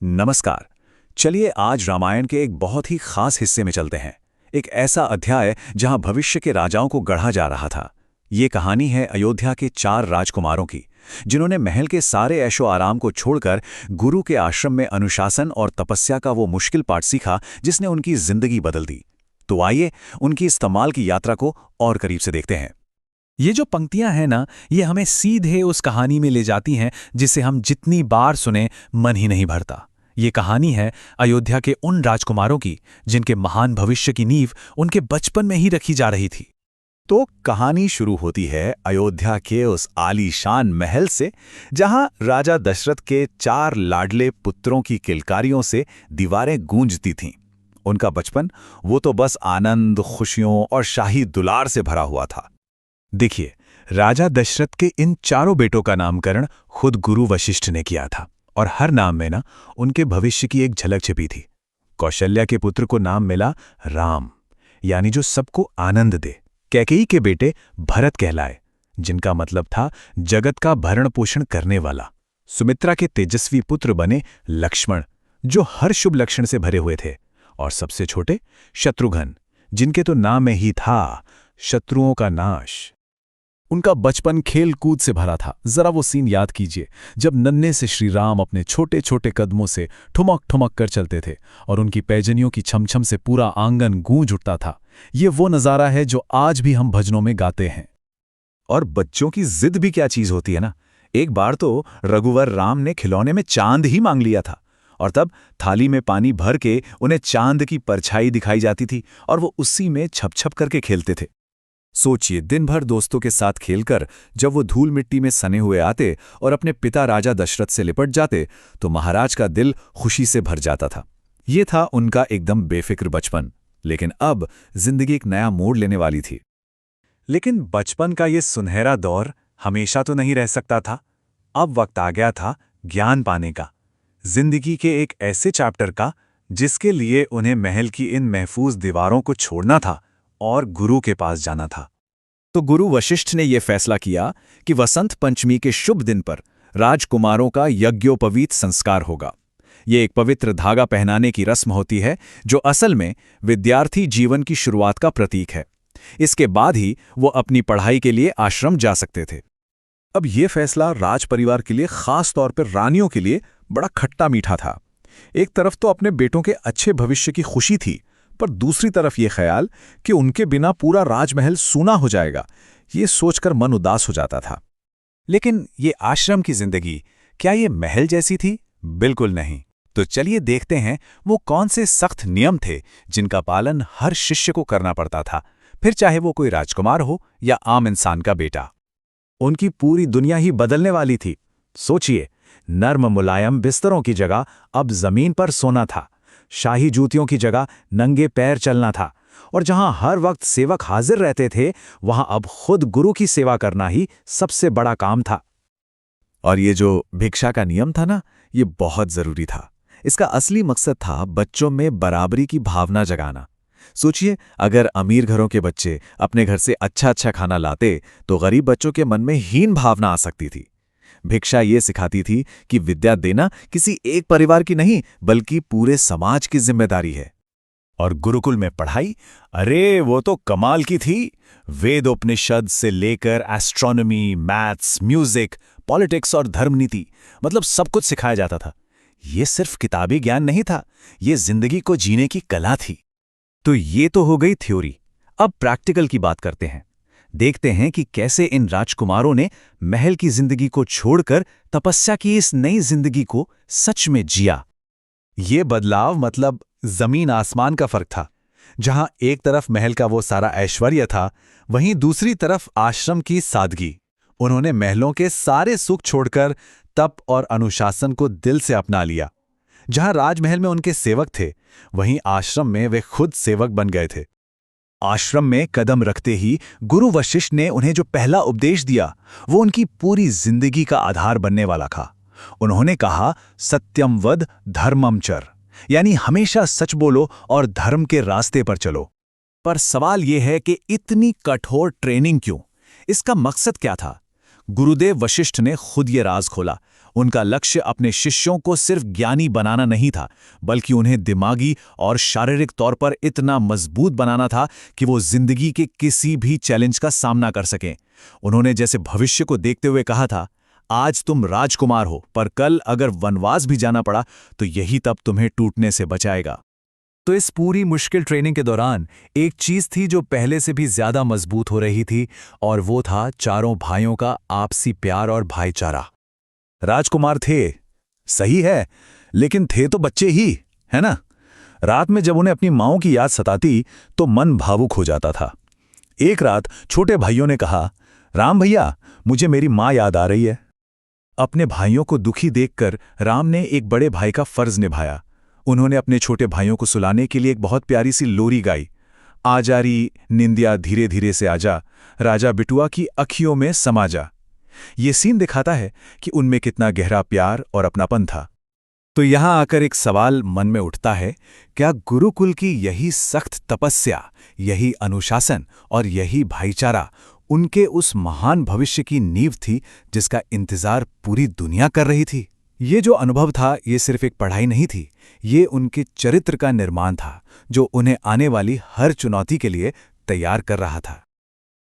नमस्कार। चलिए आज रामायण के एक बहुत ही खास हिस्से में चलते हैं। एक ऐसा अध्याय जहां भविष्य के राजाओं को गढ़ा जा रहा था। ये कहानी है अयोध्या के 4 राजकुमारों की, जिन्होंने महल के सारे ऐशो आराम को छोड़कर गुरु के आश्रम में अनुशासन और तपस्या का वो मुश्किल पाठ सीखा जिसने उनकी जिंदगी बदल दी। तो आइए उनकी इस कमाल की यात्रा को और करीब से देखते हैं। ये जो पंक्तियां हैं ना, ये हमें सीधे उस कहानी में ले जाती हैं जिसे हम जितनी बार सुने मन ही नहीं भरता। ये कहानी है अयोध्या के उन राजकुमारों की जिनके महान भविष्य की नींव उनके बचपन में ही रखी जा रही थी। तो कहानी शुरू होती है अयोध्या के उस आलीशान महल से, जहां राजा दशरथ के 4 लाडले पुत्रों की किलकारियों से दीवारें गूंजती थीं। उनका बचपन वो तो बस आनंद, खुशियों और शाही दुलार से भरा हुआ था। देखिए, राजा दशरथ के इन चारों बेटों का नामकरण खुद गुरु वशिष्ठ ने किया था, और हर नाम में ना उनके भविष्य की एक झलक छिपी थी। कौशल्या के पुत्र को नाम मिला राम, यानी जो सबको आनंद दे। कैकेयी के बेटे भरत कहलाए, जिनका मतलब था जगत का भरण पोषण करने वाला। सुमित्रा के तेजस्वी पुत्र बने लक्ष्मण, जो हर शुभ लक्षण से भरे हुए थे। और सबसे छोटे शत्रुघ्न, जिनके तो नाम में ही था शत्रुओं का नाश। उनका बचपन खेल कूद से भरा था। जरा वो सीन याद कीजिए, जब नन्हे से श्री राम अपने छोटे छोटे कदमों से ठुमक ठुमक कर चलते थे और उनकी पैजनियों की छमछम से पूरा आंगन गूंज उठता था। ये वो नज़ारा है जो आज भी हम भजनों में गाते हैं। और बच्चों की जिद भी क्या चीज होती है ना। एक बार तो रघुवर राम ने खिलौने में चांद ही मांग लिया था, और तब थाली में पानी भर के उन्हें चांद की परछाई दिखाई जाती थी और वो उसी में छप छप करके खेलते थे। सोचिए, दिन भर दोस्तों के साथ खेलकर जब वो धूल मिट्टी में सने हुए आते और अपने पिता राजा दशरथ से लिपट जाते, तो महाराज का दिल खुशी से भर जाता था। ये था उनका एकदम बेफिक्र बचपन। लेकिन अब जिंदगी एक नया मोड़ लेने वाली थी। लेकिन बचपन का ये सुनहरा दौर हमेशा तो नहीं रह सकता था। अब वक्त आ गया था ज्ञान पाने का, जिंदगी के एक ऐसे चैप्टर का जिसके लिए उन्हें महल की इन महफूज दीवारों को छोड़ना था और गुरु के पास जाना था। तो गुरु वशिष्ठ ने यह फैसला किया कि वसंत पंचमी के शुभ दिन पर राजकुमारों का यज्ञोपवीत संस्कार होगा। ये एक पवित्र धागा पहनाने की रस्म होती है, जो असल में विद्यार्थी जीवन की शुरुआत का प्रतीक है। इसके बाद ही वो अपनी पढ़ाई के लिए आश्रम जा सकते थे। अब ये फैसला राज परिवार के लिए, खास तौर पर रानियों के लिए, बड़ा खट्टा मीठा था। एक तरफ तो अपने बेटों के अच्छे भविष्य की खुशी थी, पर दूसरी तरफ ये ख्याल कि उनके बिना पूरा राजमहल सूना हो जाएगा, ये सोचकर मन उदास हो जाता था। लेकिन ये आश्रम की जिंदगी, क्या ये महल जैसी थी? बिल्कुल नहीं। तो चलिए देखते हैं वो कौन से सख्त नियम थे जिनका पालन हर शिष्य को करना पड़ता था, फिर चाहे वो कोई राजकुमार हो या आम इंसान का बेटा। उनकी पूरी दुनिया ही बदलने वाली थी। सोचिए, नर्म मुलायम बिस्तरों की जगह अब जमीन पर सोना था, शाही जूतियों की जगह नंगे पैर चलना था, और जहां हर वक्त सेवक हाजिर रहते थे, वहां अब खुद गुरु की सेवा करना ही सबसे बड़ा काम था। और ये जो भिक्षा का नियम था ना, ये बहुत जरूरी था। इसका असली मकसद था बच्चों में बराबरी की भावना जगाना। सोचिए, अगर अमीर घरों के बच्चे अपने घर से अच्छा अच्छा खाना लाते, तो गरीब बच्चों के मन में हीन भावना आ सकती थी। भिक्षा ये सिखाती थी कि विद्या देना किसी एक परिवार की नहीं, बल्कि पूरे समाज की जिम्मेदारी है। और गुरुकुल में पढ़ाई, अरे वो तो कमाल की थी। वेदोपनिषद से लेकर एस्ट्रोनॉमी, मैथ्स, म्यूजिक, पॉलिटिक्स और धर्मनीति, मतलब सब कुछ सिखाया जाता था। ये सिर्फ किताबी ज्ञान नहीं था, ये जिंदगी को जीने की कला थी। तो ये तो हो गई थ्योरी। अब प्रैक्टिकल की बात करते हैं। देखते हैं कि कैसे इन राजकुमारों ने महल की जिंदगी को छोड़कर तपस्या की इस नई जिंदगी को सच में जिया। ये बदलाव मतलब जमीन आसमान का फर्क था। जहां एक तरफ महल का वो सारा ऐश्वर्य था, वहीं दूसरी तरफ आश्रम की सादगी। उन्होंने महलों के सारे सुख छोड़कर तप और अनुशासन को दिल से अपना लिया। जहां राजमहल में उनके सेवक थे, वहीं आश्रम में वे खुद सेवक बन गए थे। आश्रम में कदम रखते ही गुरु वशिष्ठ ने उन्हें जो पहला उपदेश दिया, वो उनकी पूरी जिंदगी का आधार बनने वाला था। उन्होंने कहा, सत्यम वद धर्मम चर, यानी हमेशा सच बोलो और धर्म के रास्ते पर चलो। पर सवाल यह है कि इतनी कठोर ट्रेनिंग क्यों? इसका मकसद क्या था? गुरुदेव वशिष्ठ ने खुद ये राज खोला। उनका लक्ष्य अपने शिष्यों को सिर्फ ज्ञानी बनाना नहीं था, बल्कि उन्हें दिमागी और शारीरिक तौर पर इतना मजबूत बनाना था कि वो जिंदगी के किसी भी चैलेंज का सामना कर सकें। उन्होंने जैसे भविष्य को देखते हुए कहा था, आज तुम राजकुमार हो, पर कल अगर वनवास भी जाना पड़ा तो यही तब तुम्हें टूटने से बचाएगा। तो इस पूरी मुश्किल ट्रेनिंग के दौरान एक चीज थी जो पहले से भी ज्यादा मजबूत हो रही थी, और वो था चारों भाइयों का आपसी प्यार और भाईचारा। राजकुमार थे, सही है, लेकिन थे तो बच्चे ही, है ना? रात में जब उन्हें अपनी माँओं की याद सताती तो मन भावुक हो जाता था। एक रात छोटे भाइयों ने कहा, राम भैया, मुझे मेरी माँ याद आ रही है। अपने भाइयों को दुखी देखकर राम ने एक बड़े भाई का फर्ज निभाया। उन्होंने अपने छोटे भाइयों को सुलाने के लिए एक बहुत प्यारी सी लोरी गाई। आजा री निंदिया धीरे धीरे से आजा, राजा बिटुआ की अखियों में समा जा। ये सीन दिखाता है कि उनमें कितना गहरा प्यार और अपनापन था। तो यहां आकर एक सवाल मन में उठता है, क्या गुरुकुल की यही सख्त तपस्या, यही अनुशासन और यही भाईचारा उनके उस महान भविष्य की नींव थी जिसका इंतजार पूरी दुनिया कर रही थी? ये जो अनुभव था, ये सिर्फ एक पढ़ाई नहीं थी, ये उनके चरित्र का निर्माण था, जो उन्हें आने वाली हर चुनौती के लिए तैयार कर रहा था।